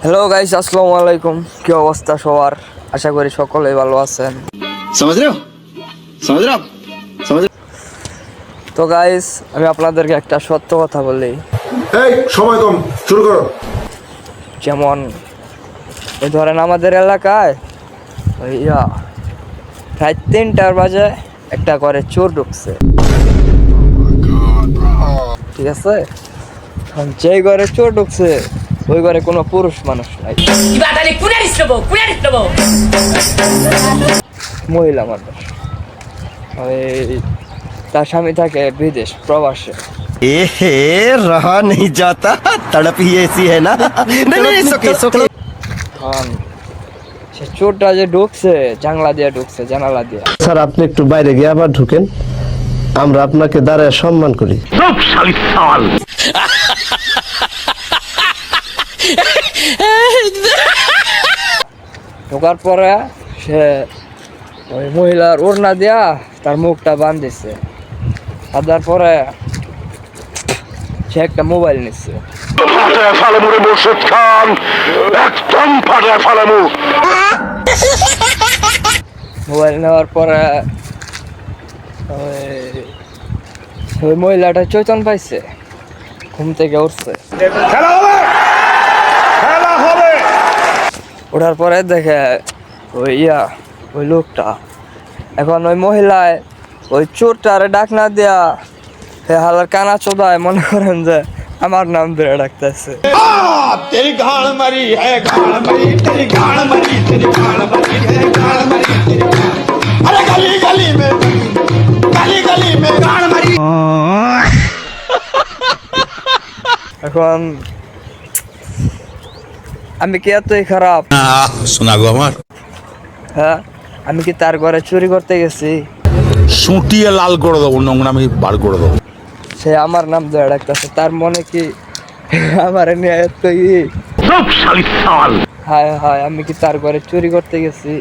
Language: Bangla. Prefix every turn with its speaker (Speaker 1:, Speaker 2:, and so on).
Speaker 1: হ্যালো গাইস, আসসালামু আলাইকুম। কি অবস্থা সবার? আশা করি সকলেই ভালো আছেন। তো গাইস, আমি আপনাদেরকে একটা সত্য কথা বলি।
Speaker 2: সময় কম, শুরু করো।
Speaker 1: যেমন এই ধরেন আমাদের এলাকায় রাত 3টার বাজে একটা ঘরে চোর ঢুকছে, ঠিক আছে? যেই ঘরে চোর ঢুকছে ওই ঘরে কোনো পুরুষ মানুষ নাই, মহিলা মানুষ। ওই তার স্বামী থাকে বিদেশ প্রবাসে।
Speaker 3: रहा नहीं जाता, तड़प ही ऐसी है ना। नहीं,
Speaker 1: সে চোরটা যে ঢুকছে জানলা দিয়ে ঢুকছে, জানালা দিয়ে।
Speaker 4: স্যার, আপনি একটু বাইরে গিয়ে আবার ঢুকেন, আমরা আপনাকে দাঁড়ায় সম্মান করি।
Speaker 1: ঢোকার পরে সে ওই মহিলার ওড়না দিয়া তার মুখটা বাঁধিছে। বাঁধার পরে সে একটা মোবাইল নিচ্ছে। মোবাইল নেওয়ার পরে ওই মহিলাটা চৈতন পাইছে, ঘুম থেকে উঠছে। ওঠার পরে দেখে ওই লোকটা, এখন ওই মহিলায় ওই চোরটারে ডাক না দেয়া হালার কানা চোদায় মনে করেন যে আমার নাম ধরে ডাকতেছে। এখন আমি কি এতই খারাপ?
Speaker 5: শোনা গো আমার,
Speaker 1: হ্যাঁ, আমি কি তার ঘরে চুরি করতে গেছি?
Speaker 5: সুটিয়ে লাল করে দেবো, নোংরামি বার করে দেবো।
Speaker 1: সে আমার নাম ধরে ডাকতেছে, তার মনে কি আমার নিয়ে এতই? হায় হায়, আমি কি তার ঘরে চুরি করতে গেছি?